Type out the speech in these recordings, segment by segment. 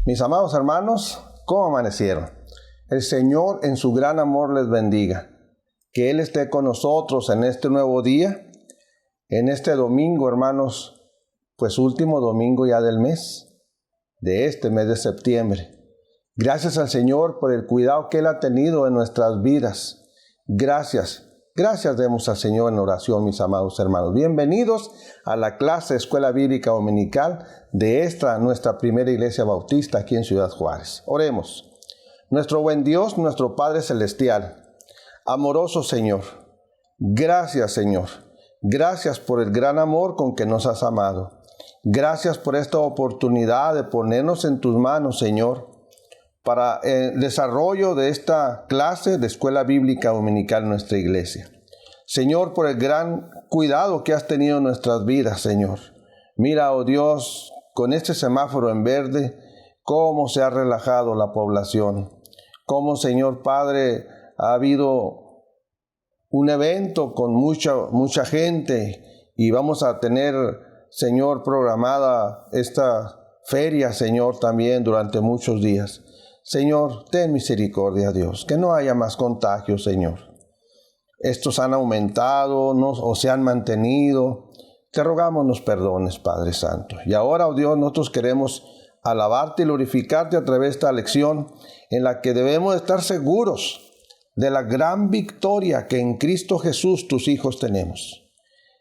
Mis amados hermanos, ¿cómo amanecieron? El Señor en su gran amor les bendiga. Que Él esté con nosotros en este nuevo día, en este domingo, hermanos, pues último domingo ya del mes, de este mes de septiembre. Gracias al Señor por el cuidado que Él ha tenido en nuestras vidas. Gracias demos al Señor en oración, mis amados hermanos. Bienvenidos a la clase Escuela Bíblica Dominical de esta, nuestra primera iglesia bautista aquí en Ciudad Juárez. Oremos. Nuestro buen Dios, nuestro Padre Celestial, amoroso Señor, gracias Señor. Gracias por el gran amor con que nos has amado. Gracias por esta oportunidad de ponernos en tus manos, Señor, para el desarrollo de esta clase de Escuela Bíblica Dominical en nuestra iglesia. Señor, por el gran cuidado que has tenido en nuestras vidas, Señor. Mira, oh Dios, con este semáforo en verde, cómo se ha relajado la población. Cómo, Señor Padre, ha habido un evento con mucha gente y vamos a tener, Señor, programada esta feria, Señor, también durante muchos días. Señor, ten misericordia, Dios, que no haya más contagios, Señor. Estos han aumentado o se han mantenido. Te rogamos nos perdones, Padre Santo. Y ahora, oh Dios, nosotros queremos alabarte y glorificarte a través de esta lección en la que debemos estar seguros de la gran victoria que en Cristo Jesús tus hijos tenemos.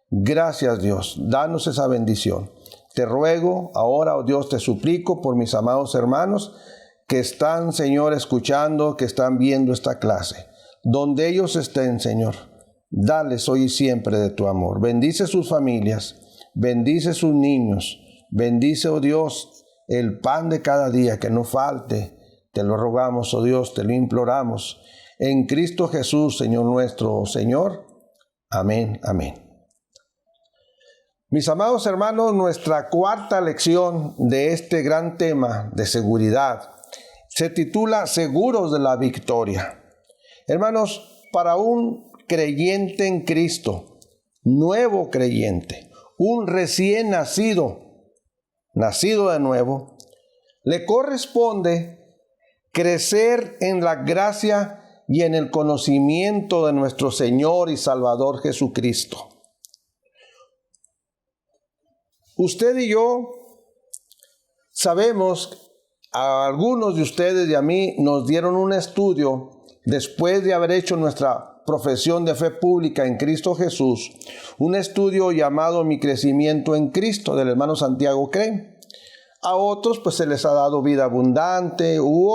Gracias, Dios. Danos esa bendición. Te ruego ahora, oh Dios, te suplico por mis amados hermanos que están, Señor, escuchando, que están viendo esta clase. Donde ellos estén, Señor, dales hoy y siempre de tu amor. Bendice sus familias, bendice sus niños, bendice, oh Dios, el pan de cada día, que no falte. Te lo rogamos, oh Dios, te lo imploramos. En Cristo Jesús, Señor nuestro, Señor. Amén, amén. Mis amados hermanos, nuestra cuarta lección de este gran tema de seguridad se titula Seguros de la Victoria. Hermanos, para un creyente en Cristo, nuevo creyente, un recién nacido de nuevo, le corresponde crecer en la gracia y en el conocimiento de nuestro Señor y Salvador Jesucristo. Usted y yo sabemos, a algunos de ustedes y a mí nos dieron un estudio después de haber hecho nuestra profesión de fe pública en Cristo Jesús, un estudio llamado Mi crecimiento en Cristo del hermano Santiago Crane. A otros pues se les ha dado vida abundante u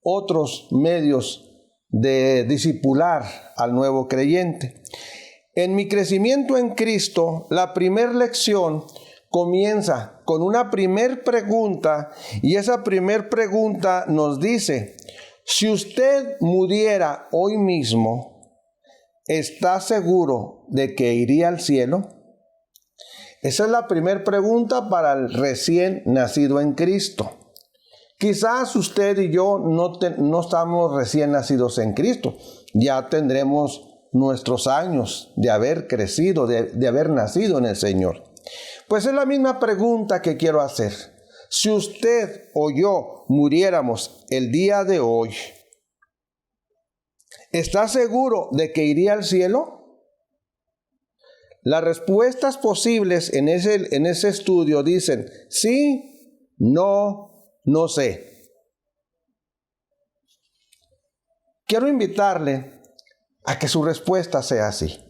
otros medios de discipular al nuevo creyente. En Mi crecimiento en Cristo, la primera lección comienza con una primer pregunta, y esa primer pregunta nos dice: si usted muriera hoy mismo, ¿está seguro de que iría al cielo? Esa es la primera pregunta para el recién nacido en Cristo. Quizás usted y yo no estamos recién nacidos en Cristo, ya tendremos nuestros años de haber crecido, de haber nacido en el Señor. Pues es la misma pregunta que quiero hacer. Si usted o yo muriéramos el día de hoy, ¿está seguro de que iría al cielo? Las respuestas posibles en ese estudio dicen sí, no, no sé. Quiero invitarle a que su respuesta sea así.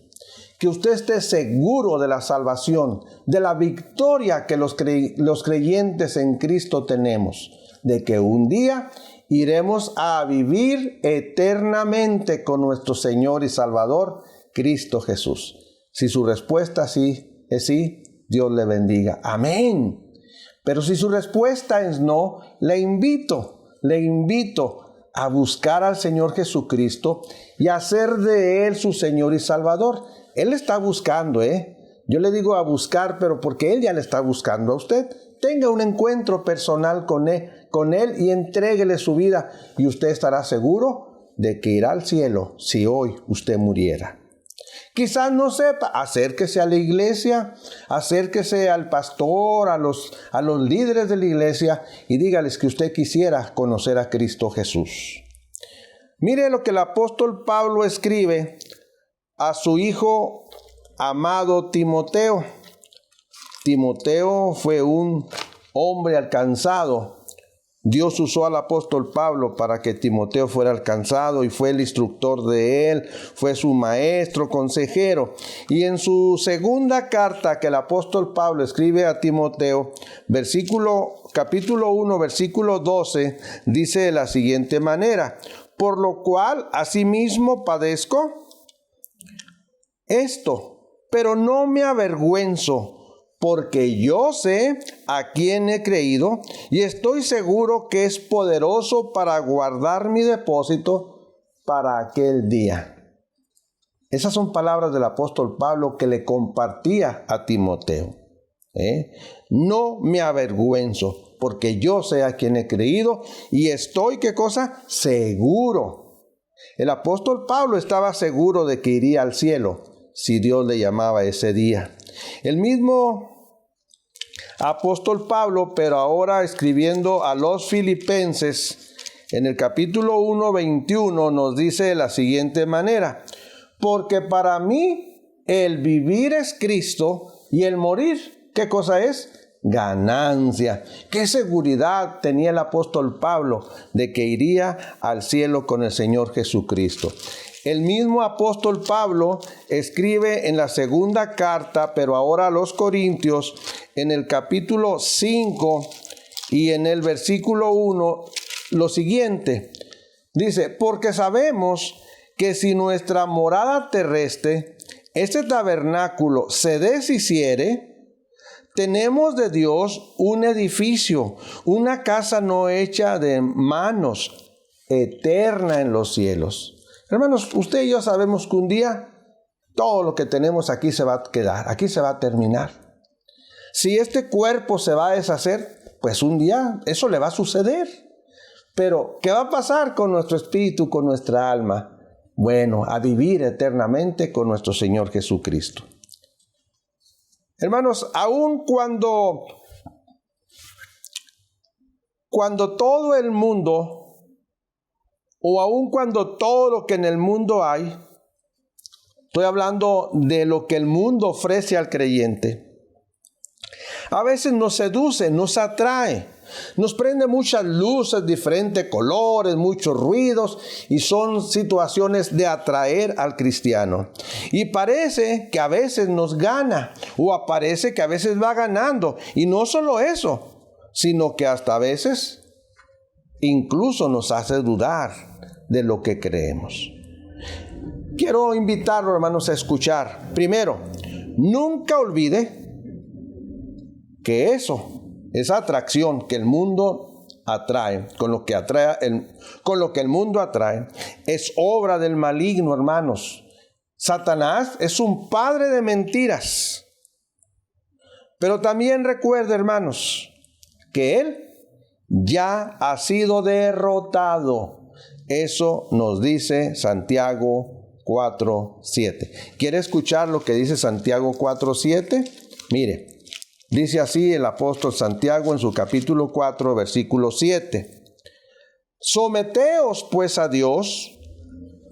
Que usted esté seguro de la salvación, de la victoria que los creyentes en Cristo tenemos, de que un día iremos a vivir eternamente con nuestro Señor y Salvador, Cristo Jesús. Si su respuesta sí es sí, Dios le bendiga. Amén. Pero si su respuesta es no, le invito a buscar al Señor Jesucristo y a hacer de Él su Señor y Salvador. Él está buscando, Yo le digo a buscar, pero porque Él ya le está buscando a usted. Tenga un encuentro personal con Él y entréguele su vida, y usted estará seguro de que irá al cielo si hoy usted muriera. Quizás no sepa, acérquese a la iglesia, acérquese al pastor, a los líderes de la iglesia y dígales que usted quisiera conocer a Cristo Jesús. Mire lo que el apóstol Pablo escribe a su hijo amado Timoteo. Timoteo fue un hombre alcanzado. Dios usó al apóstol Pablo para que Timoteo fuera alcanzado y fue el instructor de él, fue su maestro, consejero. Y en su segunda carta que el apóstol Pablo escribe a Timoteo, capítulo 1, versículo 12, dice de la siguiente manera: por lo cual asimismo padezco esto, pero no me avergüenzo, porque yo sé a quién he creído y estoy seguro que es poderoso para guardar mi depósito para aquel día. Esas son palabras del apóstol Pablo que le compartía a Timoteo. No me avergüenzo, porque yo sé a quién he creído y estoy, ¿qué cosa? Seguro. El apóstol Pablo estaba seguro de que iría al cielo si Dios le llamaba ese día. El mismo apóstol Pablo, pero ahora escribiendo a los filipenses, en el capítulo 1, 21, nos dice de la siguiente manera: porque para mí el vivir es Cristo y el morir, ¿qué cosa es? Ganancia. Qué seguridad tenía el apóstol Pablo de que iría al cielo con el Señor Jesucristo. El mismo apóstol Pablo escribe en la segunda carta, pero ahora a los Corintios, en el capítulo 5 y en el versículo 1, lo siguiente. Dice: porque sabemos que si nuestra morada terrestre, este tabernáculo, se deshiciere, tenemos de Dios un edificio, una casa no hecha de manos, eterna en los cielos. Hermanos, usted y yo sabemos que un día todo lo que tenemos aquí se va a quedar, aquí se va a terminar. Si este cuerpo se va a deshacer, pues un día eso le va a suceder. Pero, ¿qué va a pasar con nuestro espíritu, con nuestra alma? Bueno, a vivir eternamente con nuestro Señor Jesucristo. Hermanos, aun cuando todo el mundo, o aun cuando todo lo que en el mundo hay, estoy hablando de lo que el mundo ofrece al creyente, a veces nos seduce, nos atrae, nos prende muchas luces, diferentes colores, muchos ruidos, y son situaciones de atraer al cristiano. Y parece que a veces nos gana, o parece que a veces va ganando. Y no solo eso, sino que hasta a veces incluso nos hace dudar de lo que creemos. Quiero invitarlo, hermanos, a escuchar. Primero, nunca olvide que esa atracción que el mundo atrae, con lo que el mundo atrae, es obra del maligno, hermanos. Satanás es un padre de mentiras. Pero también recuerde, hermanos, que él ya ha sido derrotado. Eso nos dice Santiago 4:7. ¿Quiere escuchar lo que dice Santiago 4:7? Mire. Dice así el apóstol Santiago en su capítulo 4, versículo 7. Someteos pues a Dios,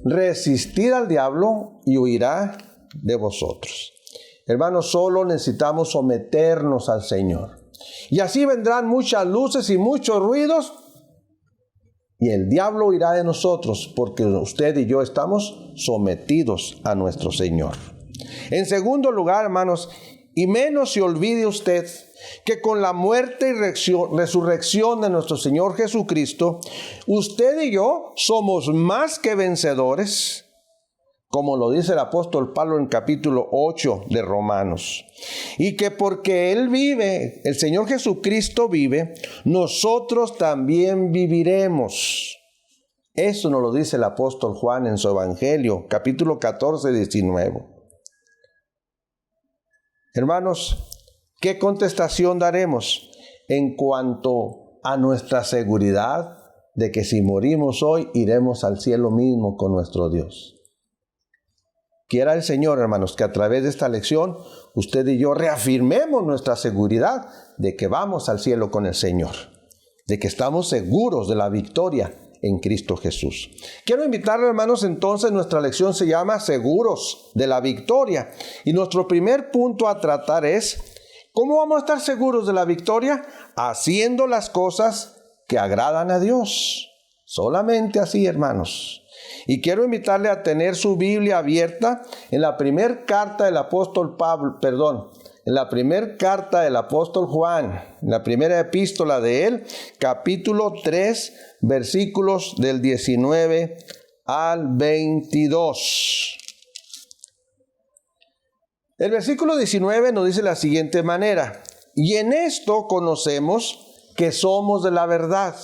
resistid al diablo y huirá de vosotros. Hermanos, solo necesitamos someternos al Señor. Y así vendrán muchas luces y muchos ruidos, y el diablo huirá de nosotros, porque usted y yo estamos sometidos a nuestro Señor. En segundo lugar, hermanos, y menos se olvide usted que con la muerte y resurrección de nuestro Señor Jesucristo, usted y yo somos más que vencedores, como lo dice el apóstol Pablo en capítulo 8 de Romanos. Y que porque Él vive, el Señor Jesucristo vive, nosotros también viviremos. Eso nos lo dice el apóstol Juan en su Evangelio, capítulo 14, 19. Hermanos, ¿qué contestación daremos en cuanto a nuestra seguridad de que si morimos hoy iremos al cielo mismo con nuestro Dios? Quiera el Señor, hermanos, que a través de esta lección usted y yo reafirmemos nuestra seguridad de que vamos al cielo con el Señor, de que estamos seguros de la victoria en Cristo Jesús. Quiero invitarle, hermanos, entonces nuestra lección se llama Seguros de la Victoria. Y nuestro primer punto a tratar es, ¿cómo vamos a estar seguros de la victoria? Haciendo las cosas que agradan a Dios. Solamente así, hermanos. Y quiero invitarle a tener su Biblia abierta en la primera carta del apóstol en la primera carta del apóstol Juan, en la primera epístola de él, capítulo 3, versículos del 19 al 22. El versículo 19 nos dice de la siguiente manera: y en esto conocemos que somos de la verdad,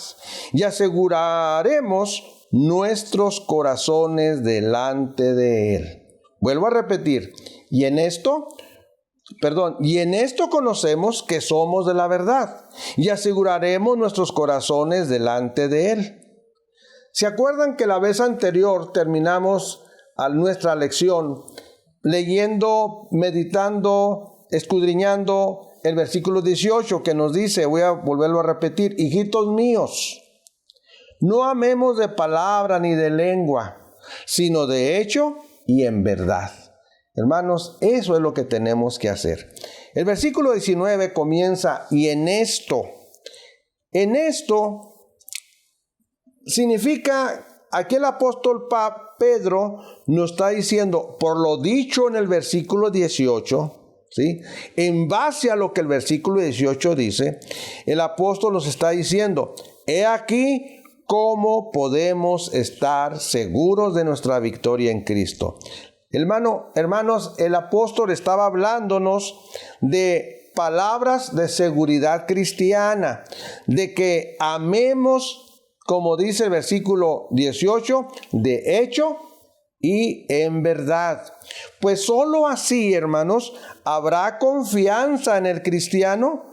y aseguraremos nuestros corazones delante de Él. Vuelvo a repetir, y en esto conocemos que somos de la verdad, y aseguraremos nuestros corazones delante de Él. ¿Se acuerdan que la vez anterior terminamos nuestra lección leyendo, meditando, escudriñando el versículo 18 que nos dice, voy a volverlo a repetir: hijitos míos, no amemos de palabra ni de lengua, sino de hecho y en verdad. Hermanos, eso es lo que tenemos que hacer. El versículo 19 comienza, y en esto. En esto significa, aquí el apóstol Pedro nos está diciendo, por lo dicho en el versículo 18, ¿sí? En base a lo que el versículo 18 dice, el apóstol nos está diciendo, he aquí cómo podemos estar seguros de nuestra victoria en Cristo. Hermanos, el apóstol estaba hablándonos de palabras de seguridad cristiana, de que amemos, como dice el versículo 18, de hecho y en verdad. Pues solo así, hermanos, habrá confianza en el cristiano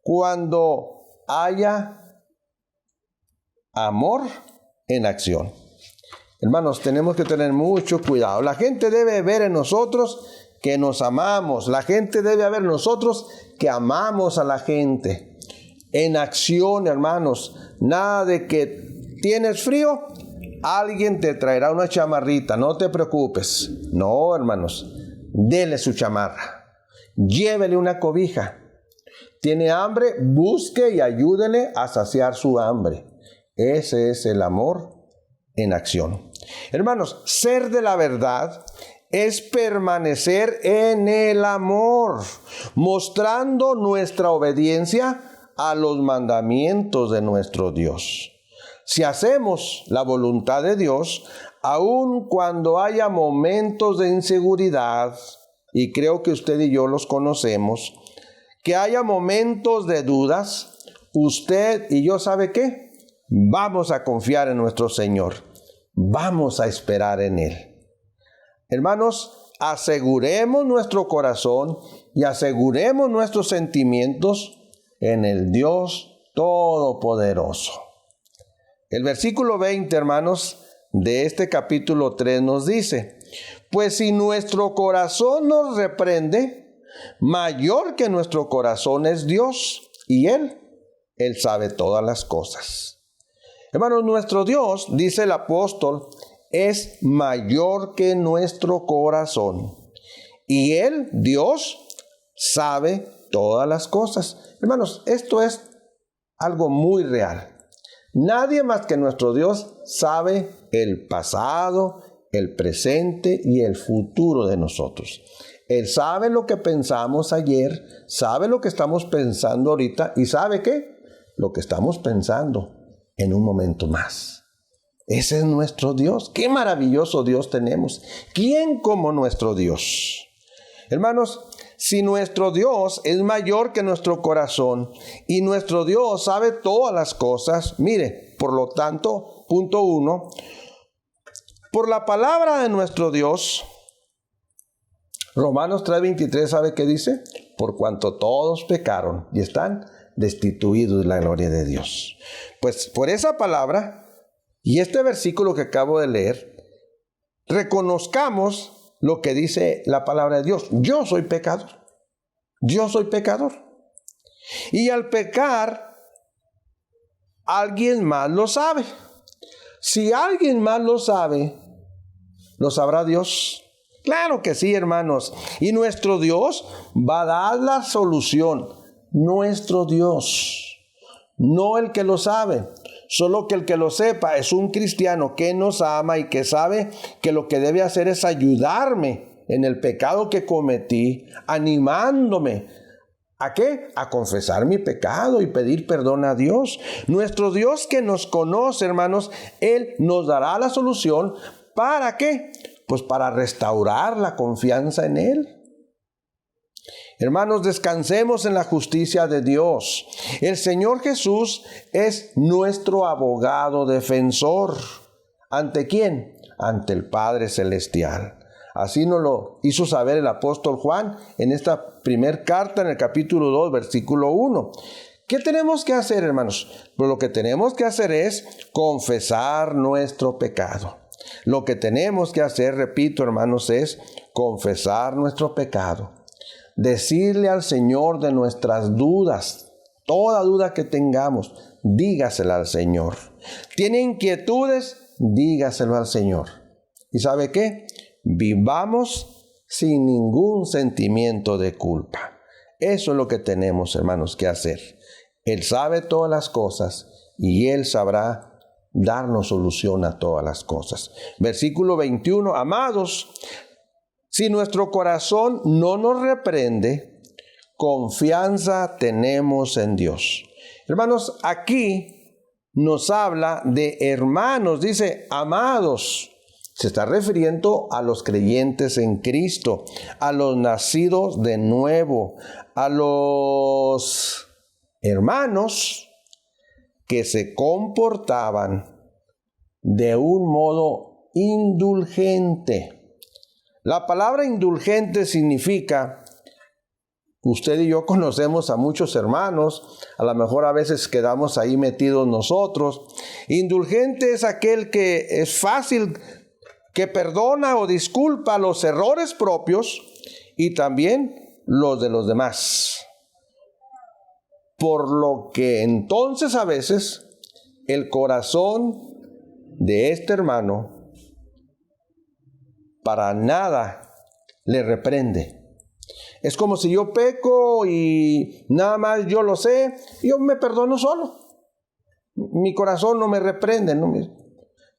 cuando haya amor en acción. Hermanos, tenemos que tener mucho cuidado. La gente debe ver en nosotros que nos amamos. La gente debe ver en nosotros que amamos a la gente. En acción, hermanos. Nada de que tienes frío, alguien te traerá una chamarrita. No te preocupes. No, hermanos. Dele su chamarra. Llévele una cobija. Tiene hambre, busque y ayúdele a saciar su hambre. Ese es el amor en acción. Hermanos, ser de la verdad es permanecer en el amor, mostrando nuestra obediencia a los mandamientos de nuestro Dios. Si hacemos la voluntad de Dios, aun cuando haya momentos de inseguridad, y creo que usted y yo los conocemos, que haya momentos de dudas, usted y yo, ¿sabe qué? Vamos a confiar en nuestro Señor. Vamos a esperar en Él. Hermanos, aseguremos nuestro corazón y aseguremos nuestros sentimientos en el Dios Todopoderoso. El versículo 20, hermanos, de este capítulo 3 nos dice: pues si nuestro corazón nos reprende, mayor que nuestro corazón es Dios, y Él sabe todas las cosas. Hermanos, nuestro Dios, dice el apóstol, es mayor que nuestro corazón. Y Él, Dios, sabe todas las cosas. Hermanos, esto es algo muy real. Nadie más que nuestro Dios sabe el pasado, el presente y el futuro de nosotros. Él sabe lo que pensamos ayer, sabe lo que estamos pensando ahorita y sabe qué, lo que estamos pensando en un momento más. Ese es nuestro Dios. Qué maravilloso Dios tenemos. ¿Quién como nuestro Dios? Hermanos, si nuestro Dios es mayor que nuestro corazón y nuestro Dios sabe todas las cosas, mire, por lo tanto, punto 1, por la palabra de nuestro Dios, Romanos 3:23, ¿sabe qué dice? Por cuanto todos pecaron y están destituidos de la gloria de Dios. Pues por esa palabra y este versículo que acabo de leer, reconozcamos lo que dice la palabra de Dios. Yo soy pecador. Yo soy pecador. Y al pecar, alguien más lo sabe. Si alguien más lo sabe, ¿lo sabrá Dios? Claro que sí, hermanos. Y nuestro Dios va a dar la solución. Nuestro Dios, no el que lo sabe. Solo que el que lo sepa es un cristiano que nos ama y que sabe que lo que debe hacer es ayudarme en el pecado que cometí, animándome. ¿A qué? A confesar mi pecado y pedir perdón a Dios. Nuestro Dios que nos conoce, hermanos, Él nos dará la solución. ¿Para qué? Pues para restaurar la confianza en Él. Hermanos, descansemos en la justicia de Dios. El Señor Jesús es nuestro abogado defensor. ¿Ante quién? Ante el Padre Celestial. Así nos lo hizo saber el apóstol Juan en esta primera carta, en el capítulo 2, versículo 1. ¿Qué tenemos que hacer, hermanos? Pues lo que tenemos que hacer es confesar nuestro pecado. Lo que tenemos que hacer, repito, hermanos, es confesar nuestro pecado. Decirle al Señor de nuestras dudas, toda duda que tengamos, dígasela al Señor. ¿Tiene inquietudes? Dígaselo al Señor. ¿Y sabe qué? Vivamos sin ningún sentimiento de culpa. Eso es lo que tenemos, hermanos, que hacer. Él sabe todas las cosas y Él sabrá darnos solución a todas las cosas. Versículo 21, amados, si nuestro corazón no nos reprende, confianza tenemos en Dios. Hermanos, aquí nos habla de hermanos, dice amados. Se está refiriendo a los creyentes en Cristo, a los nacidos de nuevo, a los hermanos que se comportaban de un modo indulgente. La palabra indulgente significa, usted y yo conocemos a muchos hermanos, a lo mejor a veces quedamos ahí metidos nosotros. Indulgente es aquel que es fácil, que perdona o disculpa los errores propios y también los de los demás. Por lo que entonces a veces el corazón de este hermano para nada le reprende. Es como si yo peco y nada más yo lo sé, yo me perdono solo. Mi corazón no me reprende.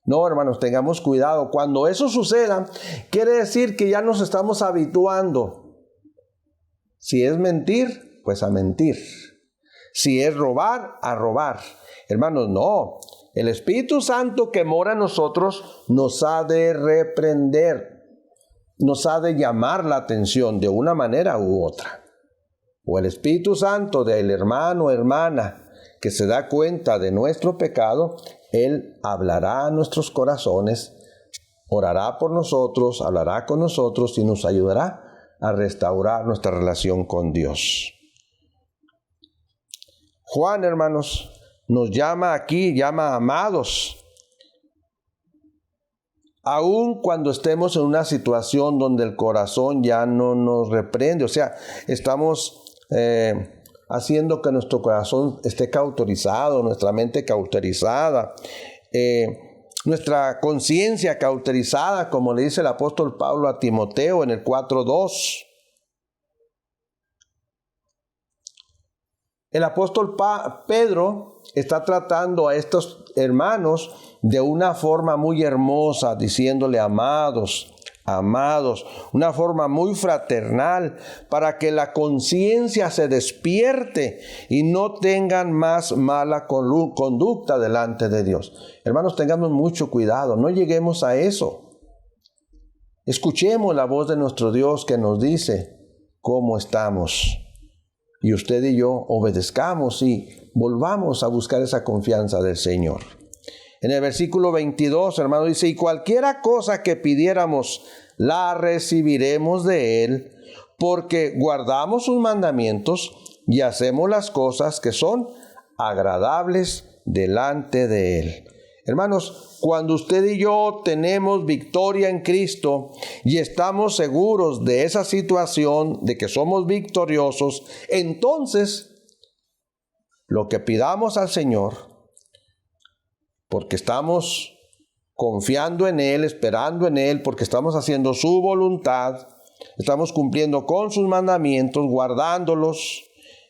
No, hermanos, tengamos cuidado. Cuando eso suceda, quiere decir que ya nos estamos habituando. Si es mentir, pues a mentir. Si es robar, a robar. Hermanos, no. El Espíritu Santo que mora en nosotros nos ha de reprender, nos ha de llamar la atención de una manera u otra. O el Espíritu Santo del hermano o hermana que se da cuenta de nuestro pecado, Él hablará a nuestros corazones, orará por nosotros, hablará con nosotros y nos ayudará a restaurar nuestra relación con Dios. Juan, hermanos, nos llama aquí, llama amados. Aun cuando estemos en una situación donde el corazón ya no nos reprende, o sea, estamos haciendo que nuestro corazón esté cauterizado, nuestra mente cauterizada, nuestra conciencia cauterizada, como le dice el apóstol Pablo a Timoteo en el 4:2. El apóstol Pedro está tratando a estos hermanos de una forma muy hermosa, diciéndole amados, amados, una forma muy fraternal, para que la conciencia se despierte y no tengan más mala conducta delante de Dios. Hermanos, tengamos mucho cuidado, no lleguemos a eso. Escuchemos la voz de nuestro Dios que nos dice cómo estamos. Y usted y yo obedezcamos y volvamos a buscar esa confianza del Señor. En el versículo 22, hermano, dice, y cualquiera cosa que pidiéramos, la recibiremos de Él, porque guardamos sus mandamientos y hacemos las cosas que son agradables delante de Él. Hermanos, cuando usted y yo tenemos victoria en Cristo y estamos seguros de esa situación, de que somos victoriosos, entonces lo que pidamos al Señor, porque estamos confiando en Él, esperando en Él, porque estamos haciendo su voluntad, estamos cumpliendo con sus mandamientos, guardándolos.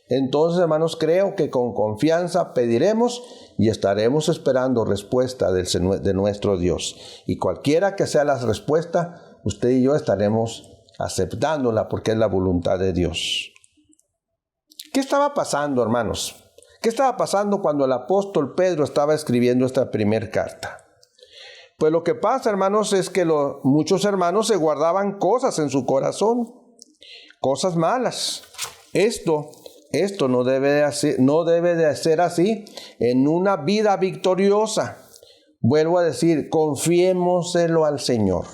Entonces, hermanos, creo que con confianza pediremos y estaremos esperando respuesta de nuestro Dios. Y cualquiera que sea la respuesta, usted y yo estaremos aceptándola porque es la voluntad de Dios. ¿Qué estaba pasando, hermanos? ¿Qué estaba pasando cuando el apóstol Pedro estaba escribiendo esta primera carta? Pues lo que pasa, hermanos, es que muchos hermanos se guardaban cosas en su corazón, cosas malas. Esto no debe de ser así en una vida victoriosa. Vuelvo a decir, confiémoselo al Señor.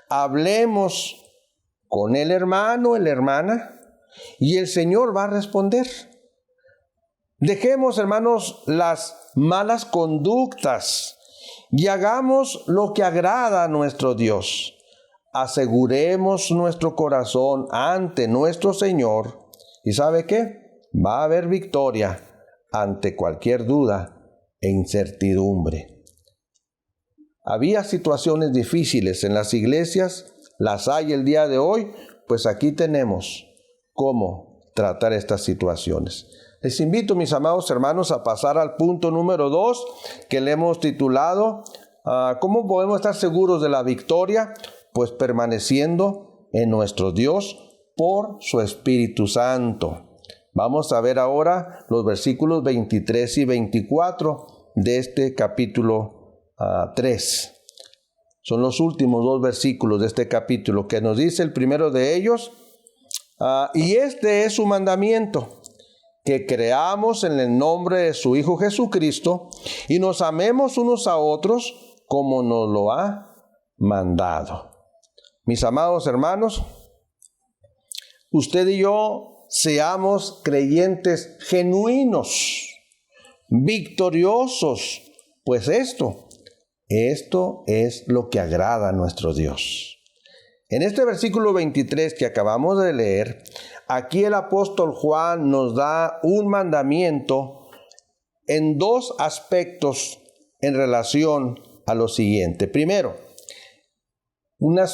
Hablemos con el hermano, la hermana, y el Señor va a responder. Dejemos, hermanos, las malas conductas y hagamos lo que agrada a nuestro Dios. Aseguremos nuestro corazón ante nuestro Señor. ¿Y sabe qué? Va a haber victoria ante cualquier duda e incertidumbre. Había situaciones difíciles en las iglesias, las hay el día de hoy, pues aquí tenemos cómo tratar estas situaciones. Les invito, mis amados hermanos, a pasar al punto número 2 que le hemos titulado ¿cómo podemos estar seguros de la victoria? Pues permaneciendo en nuestro Dios por su Espíritu Santo. Vamos a ver ahora los versículos 23 y 24 de este capítulo 3. Son los últimos 2 versículos de este capítulo que nos dice el primero de ellos. Y este es su mandamiento, que creamos en el nombre de su Hijo Jesucristo y nos amemos unos a otros como nos lo ha mandado. Mis amados hermanos, usted y yo seamos creyentes genuinos, victoriosos, pues esto es lo que agrada a nuestro Dios. En este versículo 23 que acabamos de leer, aquí el apóstol Juan nos da un mandamiento en 2 aspectos en relación a lo siguiente. Primero,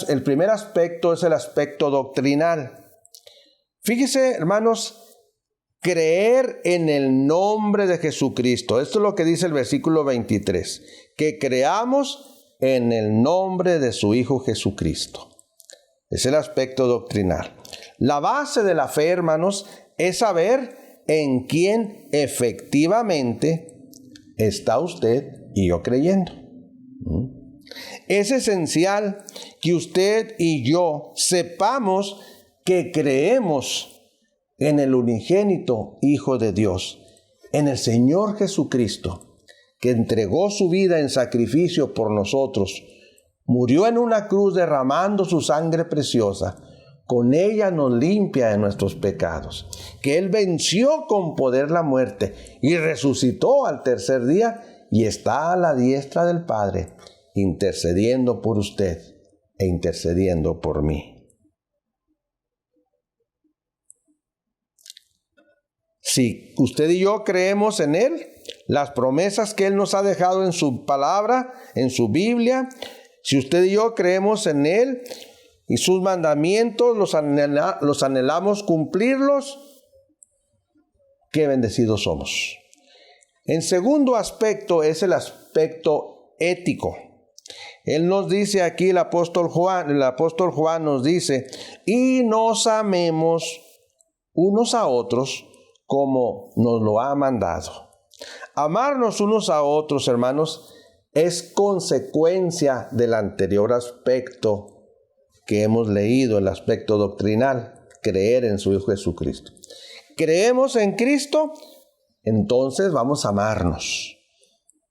el primer aspecto es el aspecto doctrinal. Fíjese, hermanos, creer en el nombre de Jesucristo. Esto es lo que dice el versículo 23, que creamos en el nombre de su Hijo Jesucristo. Es el aspecto doctrinal. La base de la fe, hermanos, es saber en quién efectivamente está usted y yo creyendo. Es esencial que usted y yo sepamos que creemos en el unigénito Hijo de Dios, en el Señor Jesucristo, que entregó su vida en sacrificio por nosotros, murió en una cruz derramando su sangre preciosa. Con ella nos limpia de nuestros pecados. Que Él venció con poder la muerte y resucitó al tercer día y está a la diestra del Padre, intercediendo por usted e intercediendo por mí. Si usted y yo creemos en Él, las promesas que Él nos ha dejado en su palabra, en su Biblia, si usted y yo creemos en Él y sus mandamientos, los anhelamos cumplirlos, qué bendecidos somos. En segundo aspecto es el aspecto ético. Él nos dice aquí, el apóstol Juan nos dice, y nos amemos unos a otros como nos lo ha mandado. Amarnos unos a otros, hermanos, es consecuencia del anterior aspecto que hemos leído, el aspecto doctrinal, creer en su Hijo Jesucristo. Creemos en Cristo, entonces vamos a amarnos.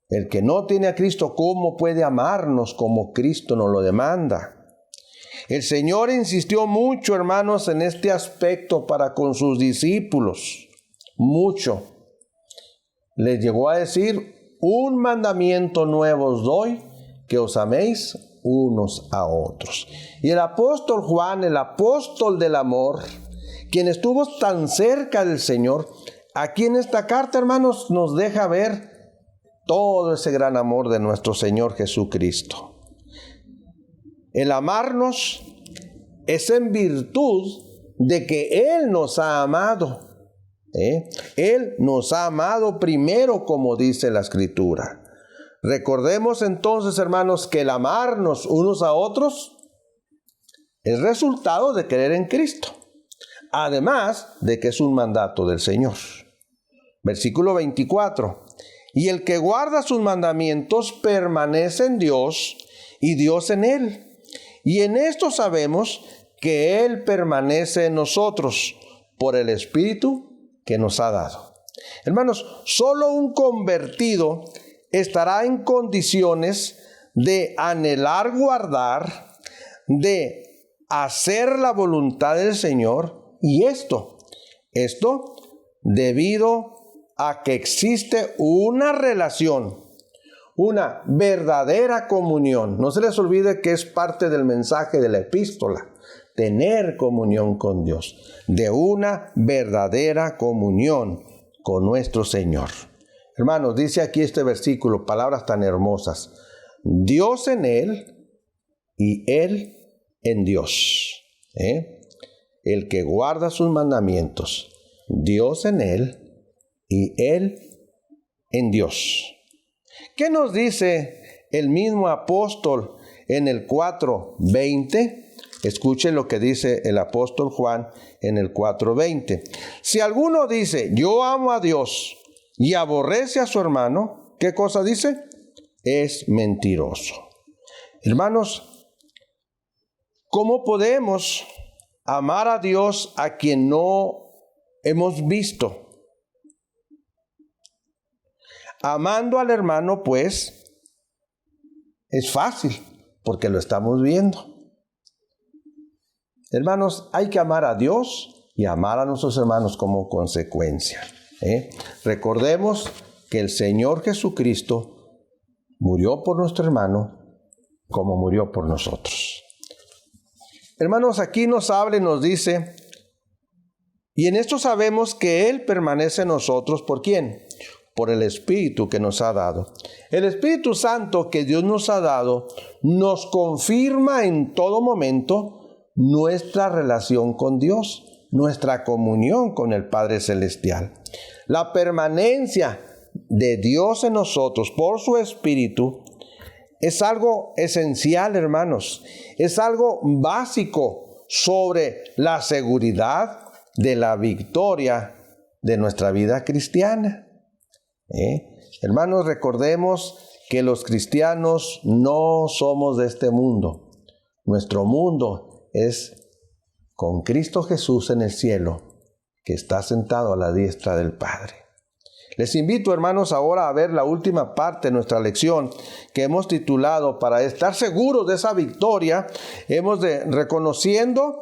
El que no tiene a Cristo, ¿cómo puede amarnos como Cristo nos lo demanda? El Señor insistió mucho, hermanos, en este aspecto para con sus discípulos. Mucho. Les llegó a decir, un mandamiento nuevo os doy, que os améis unos a otros. Y el apóstol Juan, el apóstol del amor, quien estuvo tan cerca del Señor, aquí en esta carta, hermanos, nos deja ver todo ese gran amor de nuestro Señor Jesucristo. El amarnos es en virtud de que Él nos ha amado. Él nos ha amado primero, como dice la Escritura. Recordemos entonces, hermanos, que el amarnos unos a otros es resultado de creer en Cristo, además de que es un mandato del Señor. Versículo 24. Y el que guarda sus mandamientos permanece en Dios y Dios en él. Y en esto sabemos que Él permanece en nosotros por el Espíritu que nos ha dado. Hermanos, solo un convertido estará en condiciones de anhelar guardar, de hacer la voluntad del Señor, y esto debido a que existe una relación, una verdadera comunión. No se les olvide que es parte del mensaje de la epístola, tener comunión con Dios, de una verdadera comunión con nuestro Señor. Hermanos, dice aquí este versículo, palabras tan hermosas: Dios en Él y Él en Dios. El que guarda sus mandamientos, Dios en Él y Él en Dios. ¿Qué nos dice el mismo apóstol en el 4:20? Escuchen lo que dice el apóstol Juan en el 4:20. Si alguno dice, yo amo a Dios, y aborrece a su hermano, ¿qué cosa dice? Es mentiroso. Hermanos, ¿cómo podemos amar a Dios a quien no hemos visto? Amando al hermano, pues, es fácil, porque lo estamos viendo. Hermanos, hay que amar a Dios y amar a nuestros hermanos como consecuencia. Recordemos que el Señor Jesucristo murió por nuestro hermano como murió por nosotros. Hermanos, aquí nos habla y nos dice, y en esto sabemos que Él permanece en nosotros, ¿por quién? Por el Espíritu que nos ha dado. El Espíritu Santo que Dios nos ha dado nos confirma en todo momento nuestra relación con Dios, nuestra comunión con el Padre Celestial. La permanencia de Dios en nosotros por su Espíritu es algo esencial, hermanos. Es algo básico sobre la seguridad de la victoria de nuestra vida cristiana. Hermanos, recordemos que los cristianos no somos de este mundo. Nuestro mundo es con Cristo Jesús en el cielo, que está sentado a la diestra del Padre. Les invito, hermanos, ahora a ver la última parte de nuestra lección que hemos titulado, para estar seguros de esa victoria, reconociendo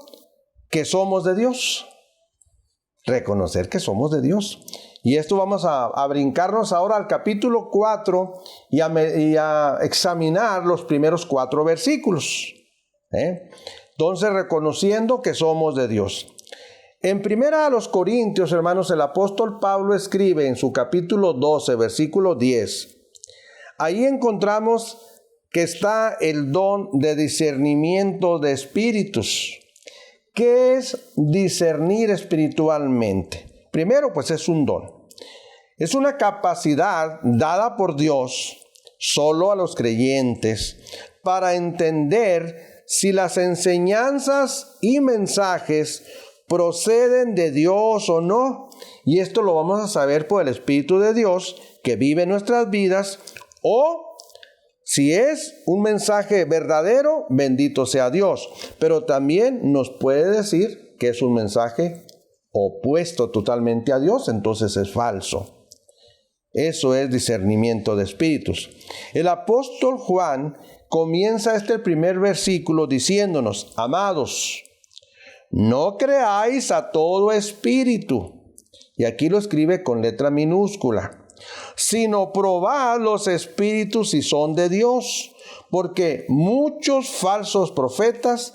que somos de Dios. Reconocer que somos de Dios. Y esto vamos a brincarnos ahora al capítulo 4 y a examinar los primeros 4 versículos. Entonces, reconociendo que somos de Dios. En 1 Corintios, hermanos, el apóstol Pablo escribe en su capítulo 12, versículo 10. Ahí encontramos que está el don de discernimiento de espíritus. ¿Qué es discernir espiritualmente? Primero, pues es un don. Es una capacidad dada por Dios solo a los creyentes para entender si las enseñanzas y mensajes proceden de Dios o no. Y esto lo vamos a saber por el Espíritu de Dios que vive en nuestras vidas, o si es un mensaje verdadero, bendito sea Dios. Pero también nos puede decir que es un mensaje opuesto totalmente a Dios, entonces es falso. Eso es discernimiento de espíritus. El apóstol Juan comienza el primer versículo diciéndonos, amados, no creáis a todo espíritu. Y aquí lo escribe con letra minúscula. sino probad los espíritus si son de Dios, porque muchos falsos profetas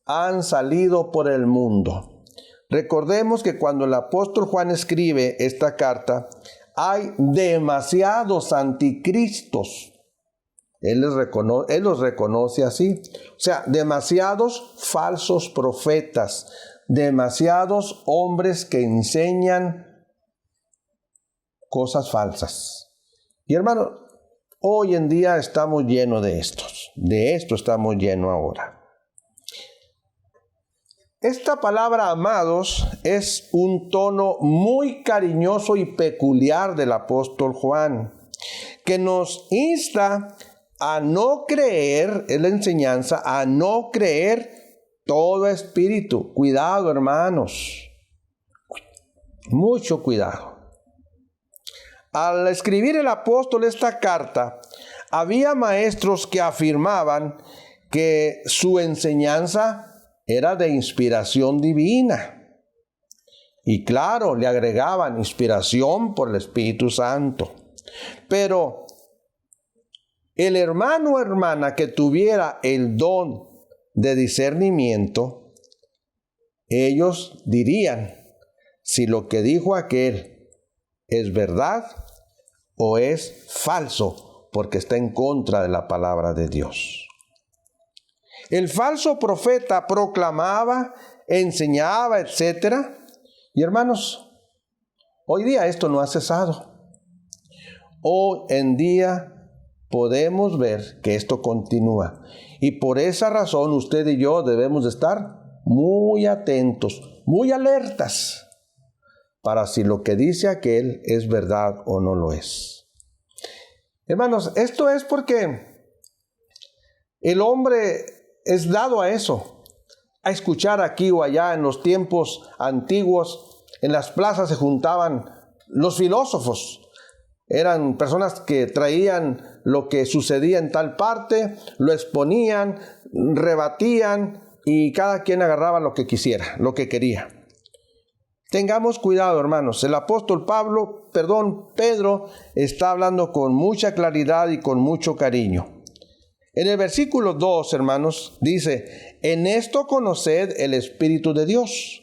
han salido por el mundo. Recordemos que cuando el apóstol Juan escribe esta carta, hay demasiados anticristos. Él los reconoce así. O sea, demasiados falsos profetas, demasiados hombres que enseñan cosas falsas. Y hermano, hoy en día estamos llenos de estos. De esto estamos llenos ahora. Esta palabra amados es un tono muy cariñoso y peculiar del apóstol Juan, que nos insta a no creer, es la enseñanza, a no creer todo espíritu. Cuidado, hermanos. Mucho cuidado. Al escribir el apóstol esta carta, había maestros que afirmaban que su enseñanza era de inspiración divina. Y claro, le agregaban inspiración por el Espíritu Santo. Pero el hermano o hermana que tuviera el don de discernimiento, ellos dirían si lo que dijo aquel es verdad o es falso, porque está en contra de la palabra de Dios. El falso profeta proclamaba, enseñaba, etc. Y hermanos, hoy día esto no ha cesado. Hoy en día podemos ver que esto continúa. Y por esa razón usted y yo debemos de estar muy atentos, muy alertas, para si lo que dice aquel es verdad o no lo es. Hermanos, esto es porque el hombre es dado a eso, a escuchar aquí o allá. En los tiempos antiguos, en las plazas se juntaban los filósofos. Eran personas que traían lo que sucedía en tal parte, lo exponían, rebatían y cada quien agarraba lo que quisiera, lo que quería. Tengamos cuidado, hermanos. El apóstol Pedro está hablando con mucha claridad y con mucho cariño. En el versículo 2, hermanos, dice: en esto conoced el Espíritu de Dios.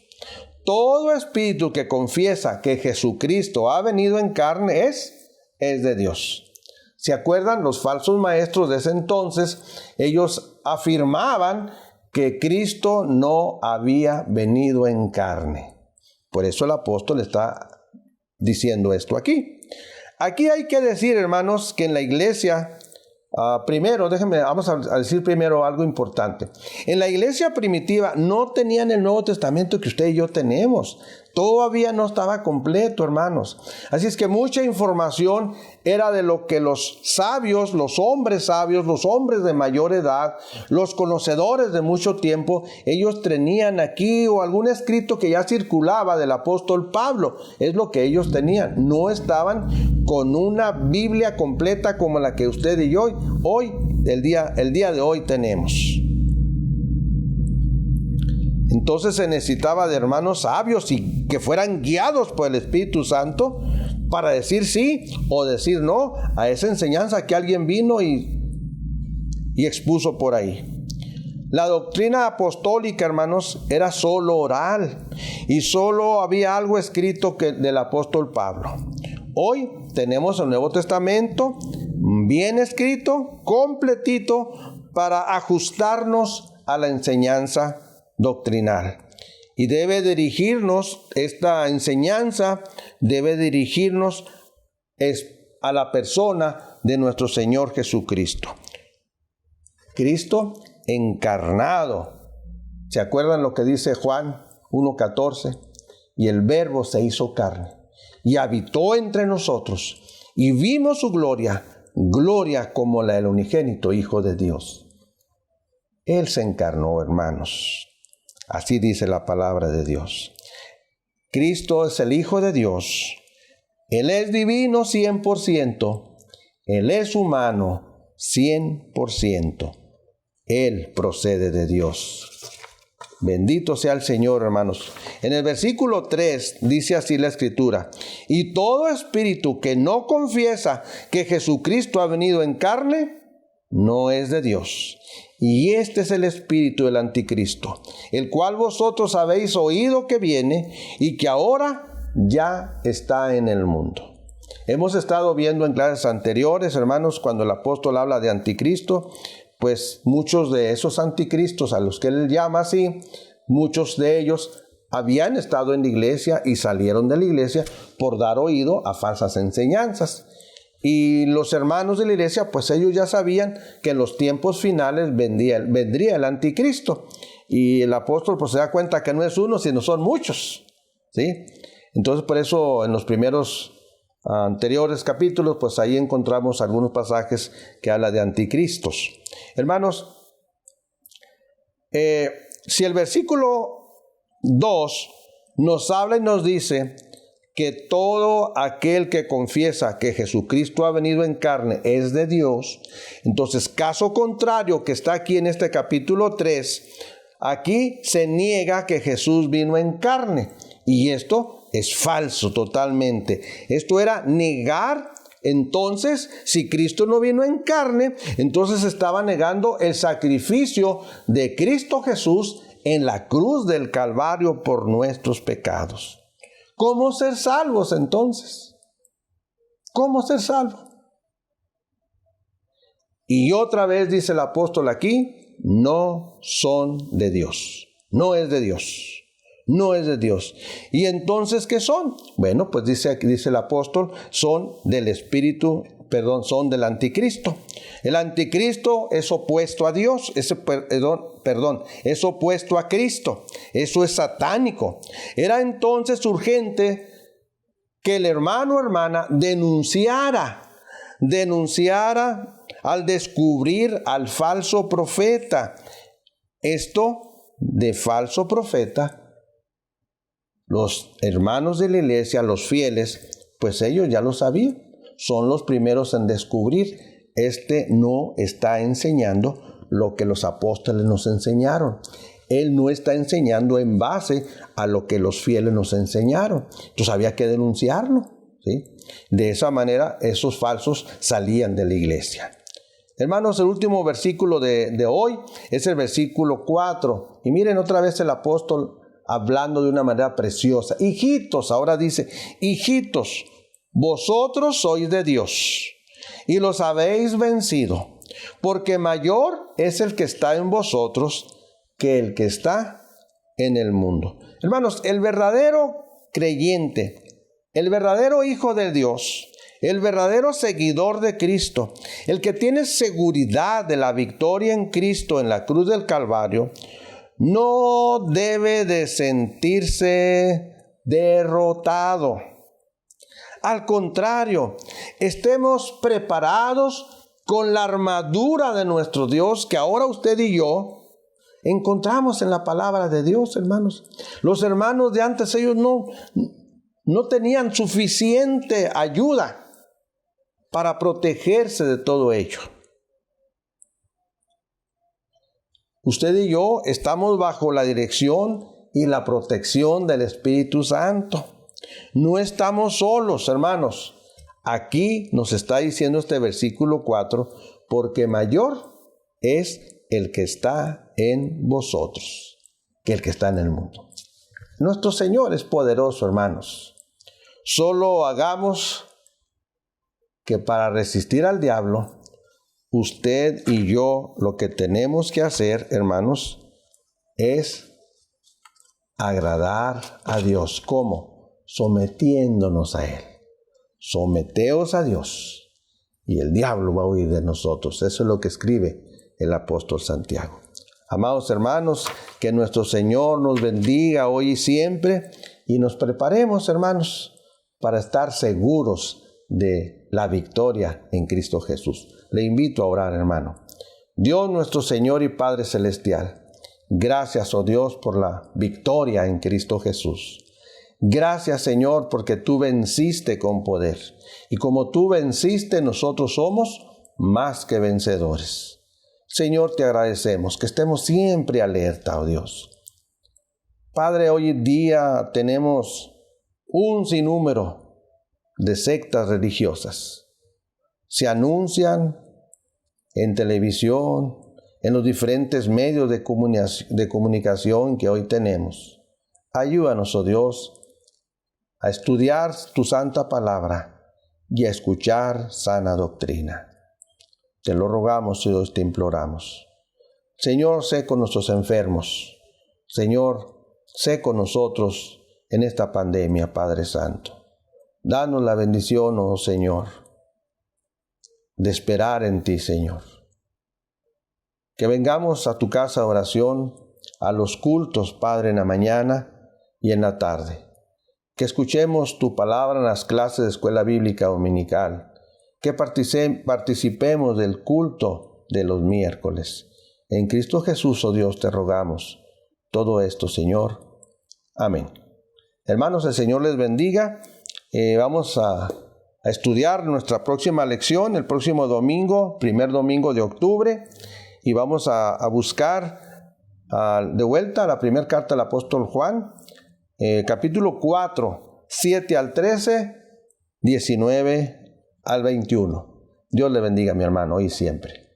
Todo espíritu que confiesa que Jesucristo ha venido en carne es de Dios. ¿Se acuerdan? Los falsos maestros de ese entonces, ellos afirmaban que Cristo no había venido en carne. Por eso el apóstol está diciendo esto aquí. Aquí hay que decir, hermanos, que en la iglesia, vamos a decir primero algo importante. En la iglesia primitiva no tenían el Nuevo Testamento que usted y yo tenemos. Todavía no estaba completo, hermanos. Así es que mucha información era de lo que los sabios, los hombres de mayor edad, los conocedores de mucho tiempo, ellos tenían aquí, o algún escrito que ya circulaba del apóstol Pablo. Es lo que ellos tenían. No estaban con una Biblia completa como la que usted y yo el día de hoy tenemos. Entonces se necesitaba de hermanos sabios y que fueran guiados por el Espíritu Santo para decir sí o decir no a esa enseñanza que alguien vino y expuso por ahí. La doctrina apostólica, hermanos, era solo oral y solo había algo escrito del apóstol Pablo. Hoy tenemos el Nuevo Testamento bien escrito, completito, para ajustarnos a la enseñanza doctrinal. Y debe dirigirnos, esta enseñanza debe dirigirnos a la persona de nuestro Señor Jesucristo. Cristo encarnado. ¿Se acuerdan lo que dice Juan 1:14? Y el Verbo se hizo carne y habitó entre nosotros y vimos su gloria como la del unigénito Hijo de Dios. Él se encarnó, hermanos. Así dice la palabra de Dios. Cristo es el Hijo de Dios. Él es divino 100%. Él es humano 100%. Él procede de Dios. Bendito sea el Señor, hermanos. En el versículo 3 dice así la Escritura: y todo espíritu que no confiesa que Jesucristo ha venido en carne, no es de Dios. Y este es el espíritu del anticristo, el cual vosotros habéis oído que viene y que ahora ya está en el mundo. Hemos estado viendo en clases anteriores, hermanos, cuando el apóstol habla de anticristo, pues muchos de esos anticristos, a los que él llama así, muchos de ellos habían estado en la iglesia y salieron de la iglesia por dar oído a falsas enseñanzas. Y los hermanos de la iglesia, pues ellos ya sabían que en los tiempos finales vendría el anticristo. Y el apóstol pues se da cuenta que no es uno, sino son muchos, ¿sí? Entonces por eso en los primeros anteriores capítulos, pues ahí encontramos algunos pasajes que habla de anticristos. Hermanos, si el versículo 2 nos habla y nos dice que todo aquel que confiesa que Jesucristo ha venido en carne es de Dios, entonces caso contrario que está aquí en este capítulo 3, aquí se niega que Jesús vino en carne, y esto es falso totalmente. Esto era negar. Entonces, si Cristo no vino en carne, entonces estaba negando el sacrificio de Cristo Jesús en la cruz del Calvario por nuestros pecados. ¿Cómo ser salvos entonces? ¿Cómo ser salvo? Y otra vez dice el apóstol aquí, no son de Dios. No es de Dios. No es de Dios. ¿Y entonces qué son? Bueno, pues dice el apóstol, son del son del anticristo. El anticristo es opuesto a Dios, es opuesto a Cristo. Eso es satánico. Era entonces urgente que el hermano o hermana denunciara al descubrir al falso profeta. Esto de falso profeta, los hermanos de la iglesia, los fieles, pues ellos ya lo sabían. Son los primeros en descubrir. Este no está enseñando lo que los apóstoles nos enseñaron. Él no está enseñando en base a lo que los fieles nos enseñaron. Entonces había que denunciarlo, ¿sí? De esa manera esos falsos salían de la iglesia. Hermanos, el último versículo de hoy es el versículo 4. Y miren otra vez el apóstol hablando de una manera preciosa. Hijitos, ahora dice, hijitos, vosotros sois de Dios y los habéis vencido, porque mayor es el que está en vosotros que el que está en el mundo. Hermanos, el verdadero creyente, el verdadero hijo de Dios, el verdadero seguidor de Cristo, el que tiene seguridad de la victoria en Cristo en la cruz del Calvario, no debe de sentirse derrotado. Al contrario, estemos preparados con la armadura de nuestro Dios, que ahora usted y yo encontramos en la palabra de Dios, hermanos. Los hermanos de antes, ellos no tenían suficiente ayuda para protegerse de todo ello. Usted y yo estamos bajo la dirección y la protección del Espíritu Santo. No estamos solos, hermanos. Aquí nos está diciendo este versículo 4, porque mayor es el que está en vosotros que el que está en el mundo. Nuestro Señor es poderoso, hermanos. Solo hagamos que para resistir al diablo, usted y yo lo que tenemos que hacer, hermanos, es agradar a Dios. ¿Cómo? Sometiéndonos a Él. Someteos a Dios y el diablo va a huir de nosotros. Eso es lo que escribe el apóstol Santiago. Amados hermanos, que nuestro Señor nos bendiga hoy y siempre y nos preparemos, hermanos, para estar seguros de la victoria en Cristo Jesús. Le invito a orar, hermano. Dios nuestro Señor y Padre Celestial, gracias, oh Dios, por la victoria en Cristo Jesús. Gracias, Señor, porque tú venciste con poder. Y como tú venciste, nosotros somos más que vencedores. Señor, te agradecemos que estemos siempre alerta, oh Dios. Padre, hoy en día tenemos un sinnúmero de sectas religiosas. Se anuncian en televisión, en los diferentes medios de comunicación que hoy tenemos. Ayúdanos, oh Dios, a estudiar tu santa palabra y a escuchar sana doctrina. Te lo rogamos y Dios te imploramos. Señor, sé con nuestros enfermos. Señor, sé con nosotros en esta pandemia, Padre Santo. Danos la bendición, oh Señor, de esperar en ti, Señor. Que vengamos a tu casa de oración, a los cultos, Padre, en la mañana y en la tarde. Que escuchemos tu palabra en las clases de escuela bíblica dominical. Que participemos del culto de los miércoles. En Cristo Jesús, oh Dios, te rogamos todo esto, Señor. Amén. Hermanos, el Señor les bendiga. Vamos a estudiar nuestra próxima lección el próximo domingo, primer domingo de octubre, y vamos a buscar de vuelta a la primera carta del apóstol Juan, capítulo 4, 7 al 13, 19 al 21. Dios le bendiga, mi hermano, hoy y siempre.